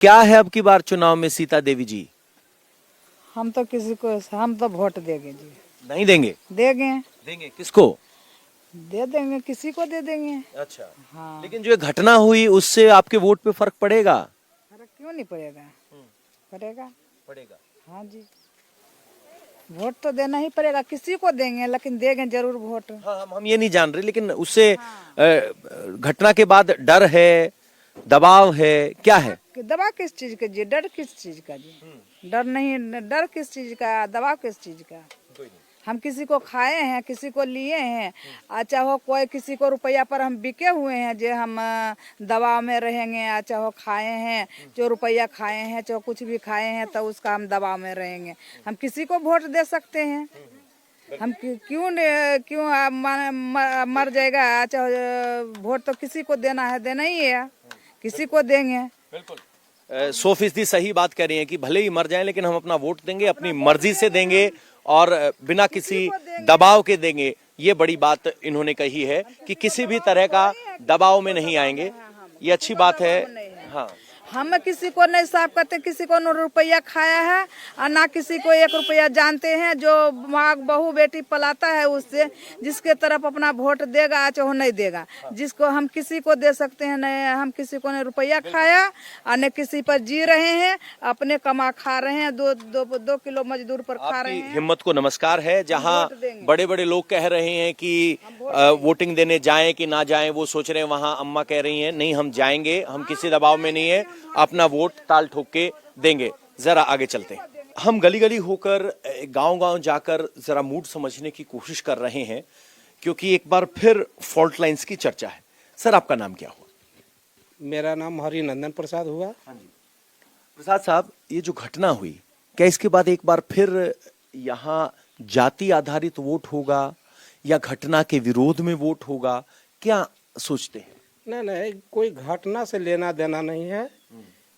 क्या है अब की बार चुनाव में सीता देवी जी? हम तो किसी को हम तो वोट देंगे जी। नहीं देंगे? देंगे। देंगे किसको? दे देंगे, किसी को दे देंगे। अच्छा। हाँ। लेकिन जो ये घटना हुई उससे आपके वोट पे फर्क पड़ेगा? फर्क क्यों नहीं पड़ेगा? पड़ेगा। पड़ेगा। हाँ जी, वोट तो देना ही पड़ेगा, किसी को देंगे लेकिन देंगे जरूर वोट। हाँ, हम ये नहीं जान रहे, लेकिन उससे घटना के बाद डर है, दबाव है, क्या है? कि दवा किस चीज का जी, डर किस चीज का जी? डर नहीं, डर किस चीज का, दबाव किस चीज का? हम किसी को खाए हैं, किसी को लिए हैं, अच्छा हो कोई किसी को रुपया पर हम बिके हुए हैं जो हम दबाव में रहेंगे, अच्छा हो खाए हैं जो रुपया खाए हैं, जो कुछ भी खाए हैं तो उसका हम दबाव में रहेंगे। हम किसी को वोट दे सकते हैं, हम क्यों मर जाएगा? अच्छा वोट तो किसी को देना है, देना ही है, किसी को देंगे। बिल्कुल 100% सही बात कह रही हैं कि भले ही मर जाएं लेकिन हम अपना वोट देंगे, अपनी मर्जी से देंगे और बिना किसी दबाव के देंगे। ये बड़ी बात इन्होंने कही है कि किसी भी तरह का दबाव में नहीं आएंगे। ये अच्छी बात है। हाँ, हम किसी को नहीं साफ करते, किसी को न रुपया खाया है और ना किसी को 1 रुपया जानते हैं। जो माँ बहू बेटी पलाता है उससे जिसके तरफ अपना वोट देगा चाहे वो नहीं देगा, जिसको हम किसी को दे सकते हैं। नहीं, हम किसी को नहीं रुपया खाया और न किसी पर जी रहे हैं, अपने कमा खा रहे हैं, 2 किलो मजदूर पर खा रहे हैं। हिम्मत को नमस्कार है। जहां बड़े बड़े लोग कह रहे हैं कि वोटिंग देने जाएं कि ना जाएं, वो सोच रहे हैं, वहां अम्मा कह रही हैं नहीं हम जाएंगे, हम किसी दबाव में नहीं है, अपना वोट ताल ठोक के देंगे। जरा आगे चलते हैं। हम गली गली होकर गांव-गांव जाकर जरा मूड समझने की कोशिश कर रहे हैं, क्योंकि एक बार फिर फॉल्ट लाइंस की चर्चा है। सर, आपका नाम क्या हुआ? मेरा नाम हरिनंदन प्रसाद हुआ। हाँ जी। प्रसाद साहब, ये जो घटना हुई, क्या इसके बाद एक बार फिर यहाँ जाति आधारित वोट होगा या घटना के विरोध में वोट होगा? क्या सोचते हैं? नहीं, कोई घटना से लेना देना नहीं है।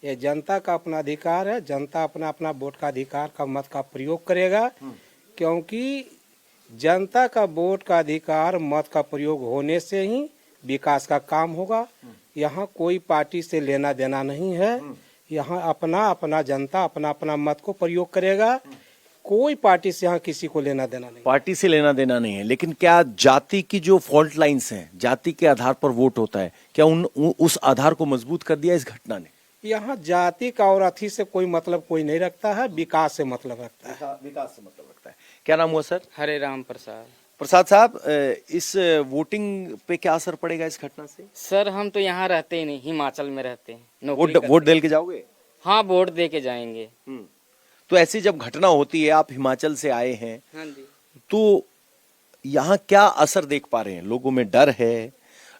ये जनता का अपना अधिकार है। जनता अपना अपना वोट का अधिकार का मत का प्रयोग करेगा, क्योंकि जनता का वोट का अधिकार मत का प्रयोग होने से ही विकास का काम होगा। यहाँ कोई पार्टी से लेना देना नहीं है। यहाँ अपना अपना जनता अपना अपना मत को प्रयोग करेगा। कोई पार्टी से यहाँ किसी को लेना देना नहीं। पार्टी से लेना देना नहीं है, लेकिन क्या जाति की जो फॉल्ट लाइंस हैं, जाति के आधार पर वोट होता है, क्या उस आधार को मजबूत कर दिया इस घटना ने? यहाँ जाति का और अथी से कोई मतलब कोई नहीं रखता है, विकास से मतलब रखता है। विकास से मतलब रखता है। क्या नाम हुआ सर? हरे राम प्रसाद। प्रसाद साहब, इस वोटिंग पे क्या असर पड़ेगा इस घटना से? सर हम तो यहाँ रहते ही नहीं, हिमाचल में रहते हैं, नौकरी वोट दे के जाओगे? हाँ, वोट दे के जाएंगे। तो ऐसी जब घटना होती है, आप हिमाचल से आए हैं, हाँ जी। तो यहाँ क्या असर देख पा रहे हैं? लोगों में डर है,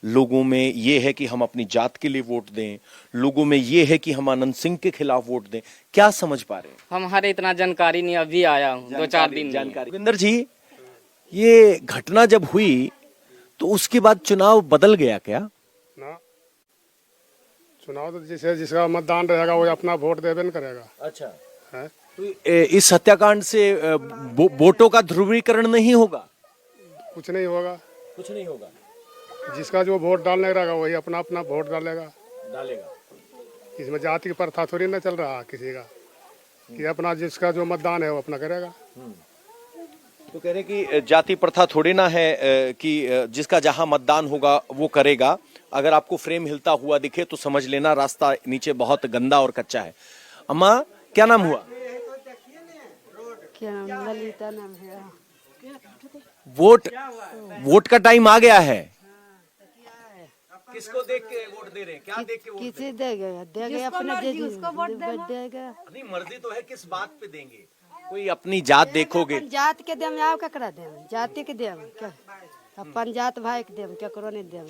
लोगों में ये है कि हम अपनी जात के लिए वोट दें, लोगों में ये है कि हम आनंद सिंह के खिलाफ वोट दें, क्या समझ पा रहे हैं? हमारे इतना जानकारी नहीं, अभी आया हूँ, 2-4 दिन जानकारी। जोगिंदर जी, ये घटना जब हुई तो उसके बाद चुनाव बदल गया क्या? ना, चुनाव तो जिसे जिसका मतदान रहेगा वो अपना वोट देवे न करेगा। अच्छा है? तो इस हत्याकांड से वोटों का ध्रुवीकरण नहीं होगा? कुछ नहीं होगा। कुछ नहीं होगा। जिसका जो वोट डालने रहेगा वही अपना अपना वोट डालेगा। इसमें जाति की प्रथा थोड़ी ना चल रहा किसी का, कि अपना जिसका जो मतदान है वो अपना करेगा। तो कह रहे कि जाति प्रथा थोड़ी ना है कि जिसका जहां मतदान होगा वो करेगा। अगर आपको फ्रेम हिलता हुआ दिखे तो समझ लेना रास्ता नीचे बहुत गंदा और कच्चा है। अम्मा, क्या नाम हुआ? क्या नाम? ललिता नाम है। वोट का टाइम आ गया है। किसको देख के वोट दे रहे हैं? क्या देख के वोट किसी देगा अपना जिसको वोट देगा। अपनी मर्जी तो है, किस बात पे देंगे? कोई अपनी जात देखोगे? जात के देम आओ ककरा देम, जाति के देम क्या? अपन जात भाई के देम, केकरो नहीं देम।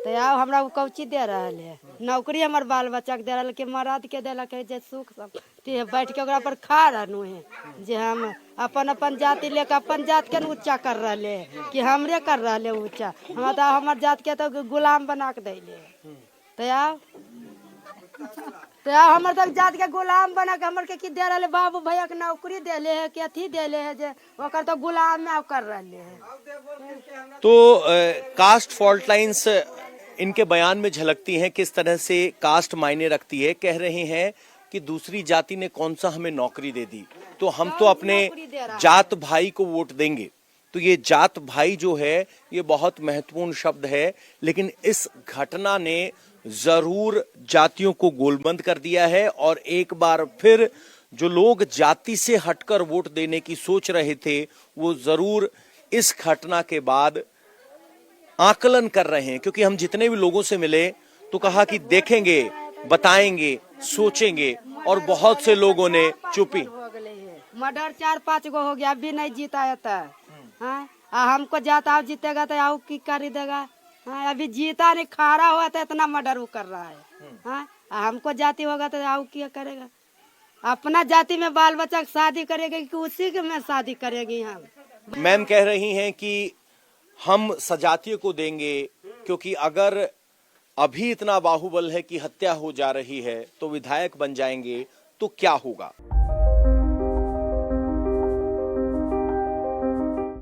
तो आओ हमरा कौची दे रहा है? नौकरी हमर बाल बच्चा के दे रहा है, मराद के देलक है, जे सुख सब बैठ के ओकरा पर खा रहनु है। जे हम अपन अपन जाति लेके अपन जात के ऊंचा कर रहे हैं कि हमरे कर रहे ऊंचा? हम तो हमर जात के तो गुलाम बना के दैले। तो आओ हमर तक जात के गुलाम बना के हमर के की दे रहे? बाबू भैया के नौकरी देले है कि अथी देले है, जे ओकर तो गुलाम में कर रहे है। तो कास्ट फॉल्ट लाइंस इनके बयान में झलकती हैं किस तरह से कास्ट मायने रखती है। कह रहे हैं कि दूसरी जाति ने कौन सा हमें नौकरी दे दी, तो हम तो अपने जात भाई को वोट देंगे। तो ये जात भाई जो है ये बहुत महत्वपूर्ण शब्द है, लेकिन इस घटना ने जरूर जातियों को गोलबंद कर दिया है। और एक बार फिर जो लोग जाति से हटकर वोट देने की सोच रहे थे वो जरूर इस घटना के बाद आकलन कर रहे हैं। क्योंकि हम जितने भी लोगों से मिले तो कहा कि देखेंगे, बताएंगे, सोचेंगे, और बहुत से लोगों ने चुप्पी। मर्डर 4-5 गो हो गया, अभी नहीं जीता था। हाँ, हमको जाता अब जीतेगा तो आओ की कर देगा। हाँ, अभी जीता नहीं, खड़ा हुआ था, इतना मर्डर वो कर रहा है। हाँ, हमको जाति होगा तो आओ क्या करेगा। अपना जाति में बाल बच्चा शादी करेगी कि उसी के में शादी करेगी। हम मैम कह रही हैं कि हम सजातीय को देंगे, क्योंकि अगर अभी इतना बाहुबल है कि हत्या हो जा रही है तो विधायक बन जाएंगे तो क्या होगा।